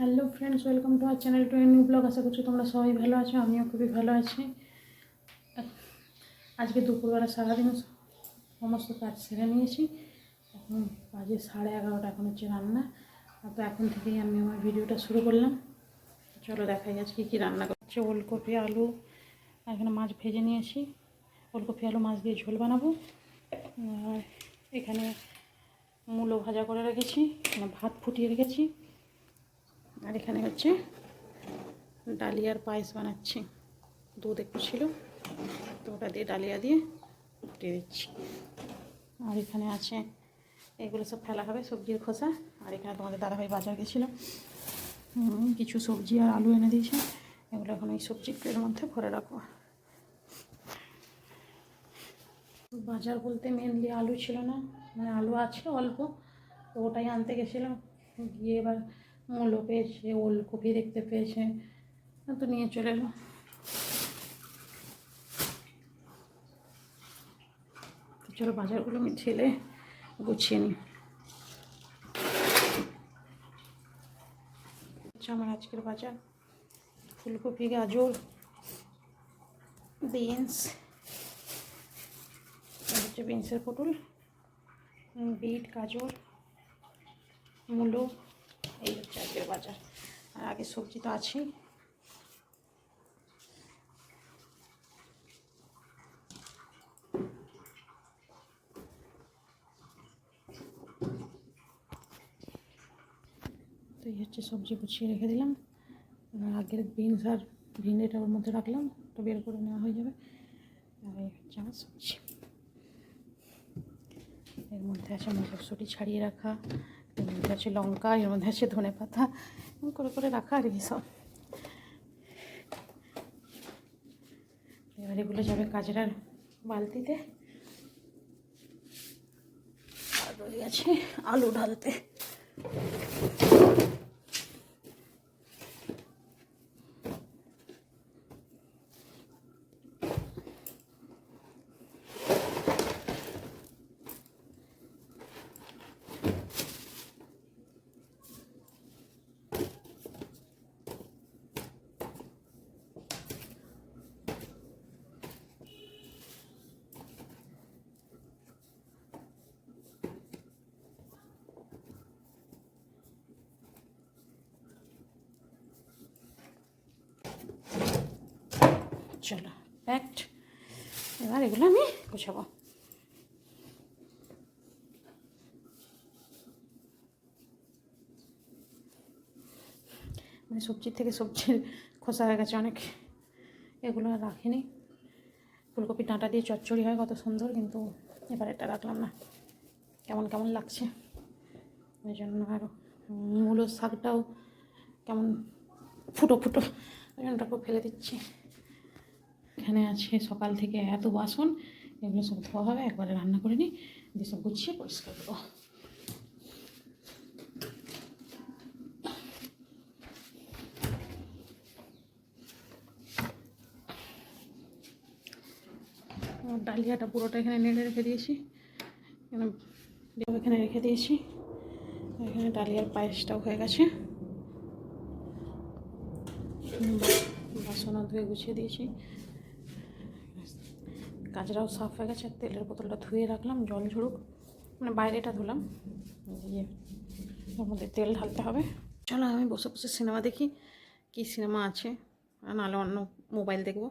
Hello friends, welcome to our channel to a new blog. আশা করছি তোমরা সবাই ভালো আছো, আমিও খুবই ভালো আছি। আজকে দুপুরবেলা সারাদিন সমস্ত কাজ সেরে নিয়েছি। এখন বাজে 11:30, এখন হচ্ছে রান্না। তো এখন থেকেই আমি আমার ভিডিওটা শুরু করলাম। চলো দেখাই আজকে কী রান্না করছে। ওলকপি আলু, এখানে মাছ ভেজে নিয়েছি। ওলকপি আলু মাছ দিয়ে ঝোল বানাবো। আর এখানে মূলো ভাজা করে রেখেছি, ভাত ফুটিয়ে রেখেছি। আর এখানে হচ্ছে ডালিয়ার পায়েস বানাচ্ছি। দুধ একটু ছিল, তো ওটা দিয়ে ডালিয়া দিয়ে ফুটিয়ে দিচ্ছি। আর এখানে আছে, এগুলো সব ফেলা হবে, সবজির খোসা। আর এখানে তোমাদের দাদাভাই বাজার গেছিলো, কিছু সবজি আর আলু এনে দিয়েছে। এগুলো এখন এই সবজির ট্রের মধ্যে ভরে রাখবো। বাজার বলতে মেনলি আলু ছিল না, মানে আলু আছে অল্প, তো ওটাই আনতে গেছিলাম। গিয়ে এবার মূলো পেয়েছে, ওলকপি দেখতে পেয়েছে, তো নিয়ে চলে এলো। চলো বাজারগুলো আমি ঠেলে গুছিয়ে নিই। আমার আজকের বাজার: ফুলকপি, গাজর, বিনস, হচ্ছে বিনসের পটল, বিট, গাজর, মূলো। এই হচ্ছে আজকের বাজার। আর আগে সবজি তো আছেই। তো এই হচ্ছে সবজি গুছিয়ে রেখে দিলাম। আগের বিনস আর ভিন্ডিটা ওর মধ্যে রাখলাম, তো বের করে নেওয়া হয়ে যাবে। আর এই হচ্ছে আমার সবজি। এর মধ্যে আছে মটরশুঁটি ছাড়িয়ে রাখা, এর মধ্যে আছে লঙ্কা, এর মধ্যে আছে ধনে পাতা, করে করে রাখা আর এইসব। এবার এগুলো যাবে কাজরার বালতিতে। আর রয়ে গেছে আলু ঢালতে। চলো প্যাকড। এবার এগুলো আমি গোছাবো। মানে সবজির থেকে সবজির খোসা হয়ে গেছে অনেক, এগুলো আর রাখিনি। ফুলকপির ডাঁটা দিয়ে চচ্চড়ি হয় কত সুন্দর, কিন্তু এবার এটা রাখলাম না, কেমন কেমন লাগছে ওই জন্য। আরও মূলো শাকটাও কেমন ফুটো ফুটো, ওই জন্য ওটাকেও ফেলে দিচ্ছি। এখানে আছে সকাল থেকে এত বাসন, এগুলো সব ধোয়া হবে, একবারে রান্না করে নিই, দিয়ে সব গুছিয়ে পরিষ্কার করবো। ডালিয়াটা পুরোটা এখানে নেড়ে রেখে দিয়েছি, এখানে রেখে দিয়েছি। এখানে ডালিয়ার পায়েসটাও হয়ে গেছে। বাসনও ধুয়ে গুছিয়ে দিয়েছি, কাজরাও সাফ হয়ে গেছে। তেলের বোতলটা ধুয়ে রাখলাম, জল ঝরুক, মানে বাইরেটা ধুলাম, দিয়ে ওর মধ্যে তেল ঢালতে হবে। চলো আমি বসে বসে সিনেমা দেখি, কী সিনেমা আছে, নাহলে অন্য মোবাইল দেখবো।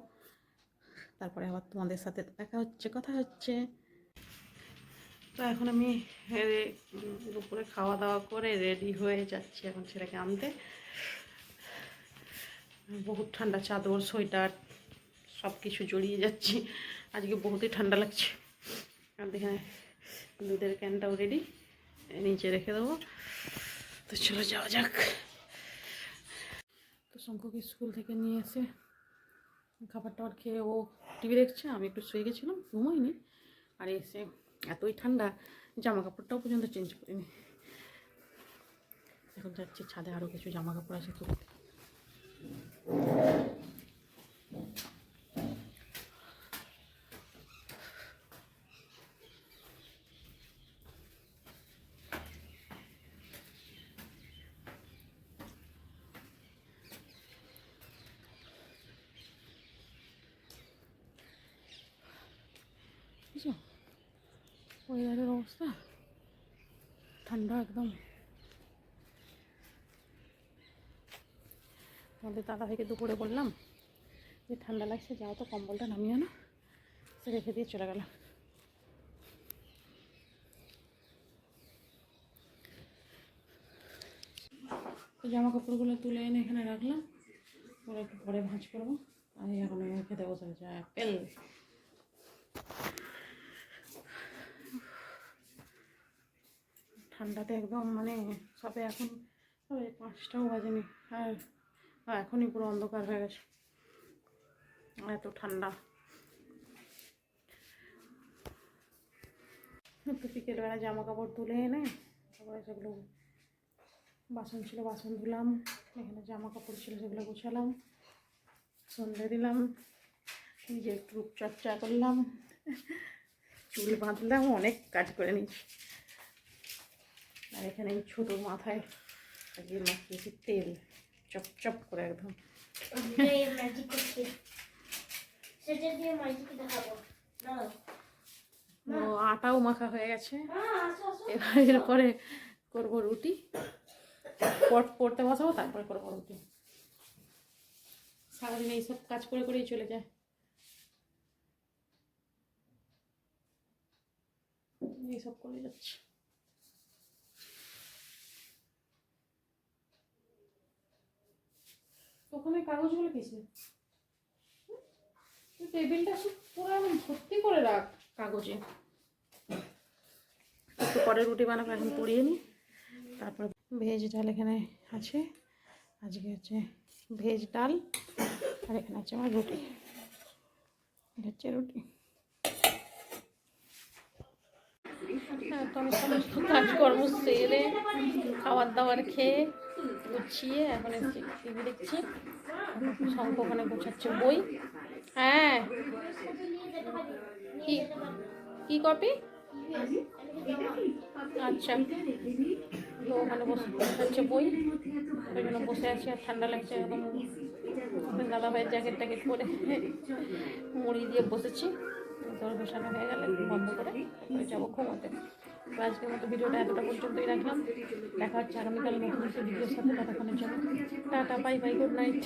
তারপরে আবার তোমাদের সাথে দেখা হচ্ছে, কথা হচ্ছে। তো এখন আমি দুপুরে খাওয়া দাওয়া করে রেডি হয়ে যাচ্ছি এখন ছেলেকে আনতে। বহুত ঠান্ডা, চাদর, সোয়েটার সব কিছু জড়িয়ে যাচ্ছি, আজকে বহুতই ঠান্ডা লাগছে। আর এখানে দুধের ক্যানটাও রেডি, নিচে রেখে দেবো। তো চলো যাওয়া যাক। তো শঙ্কুকে স্কুল থেকে নিয়ে এসে খাবার টাবার খেয়ে ও টিভি দেখছে, আমি একটু শুয়ে গেছিলাম, ঘুমোইনি। আর এসে এতই ঠান্ডা, জামা কাপড়টাও পর্যন্ত চেঞ্জ করিনি। এখন যাচ্ছি ছাদে, আরও কিছু জামা কাপড় আছে তো। ওয়েদারের অবস্থা ঠান্ডা একদম। আমাদের দাদা ভাইকে দুপুরে বললাম যে ঠান্ডা লাগছে, যাও তো কম্বলটা নামিয়ে না, সে রেখে দিয়ে চলে গেল। জামা কাপড়গুলো তুলে এনে এখানে রাখলাম, ওরা একটু পরে ভাঁজ করবো। আর এখন খেতে বসে গেছে অ্যাপেল। ঠান্ডাতে একদম মানে সবে এখন সবে 5টাও বাজেনি, আর এখনই পুরো অন্ধকার হয়ে গেছে, এত ঠান্ডা। তো বিকেলবেলা জামা কাপড় তুলে এনে তারপরে সেগুলো বাসন ছিল বাসন ধুলাম, এখানে জামা কাপড় ছিল সেগুলো গোছালাম, সন্ধে দিলাম, নিজে একটু রূপচর্চা করলাম, চুল বাঁধলাম, অনেক কাজ করে নিয়েছি। আর এখানে এই ছোটো মাথায় আজকে মাখিয়েছি তেল, চপচপ করে একদম। ও আটাও মাখা হয়ে গেছে, এবার এরপরে করবো রুটি, পড়তে বসাবো, তারপরে করবো রুটি। সারাদিন এইসব কাজ করে করেই চলে যায়। এইসব করে যাচ্ছে। ওখানে কাগজগুলো কিসে? টেবিলটা পুরো একদম ভর্তি করে রাখ কাগজে। একটু পরে রুটি বানাবো, এখন পরিয়ে নিই। তারপর ভেজ ডাল এখানে আছে, আজকে হচ্ছে ভেজ ডাল, আর এখানে আছে আমার রুটি, হচ্ছে রুটি। হ্যাঁ, তো আমি সমস্ত কাজকর্ম সেরে খাবার দাবার খেয়ে গুছিয়ে এখন টিভি দেখছি। শঙ্খ ওখানে গোছাচ্ছে বই। হ্যাঁ, কি কি কপি? আচ্ছা, তো ওখানে বসে হচ্ছে বই, ওই জন্য বসে আছি। আর ঠান্ডা লাগছে একদম, দাদা ভাইয়ের জ্যাকেট ট্যাকেট পরে মুড়ি দিয়ে বসেছি। তোর বসানো হয়ে গেলে বন্ধ করে তারপরে যাবো ঘুমোতে। তো আজকের মতো ভিডিওটা এতটা পর্যন্তই রাখলাম, দেখা হচ্ছে আগামীকাল নতুন একটা ভিডিওর সাথে। ততক্ষণের জন্য tata, bye bye, good night.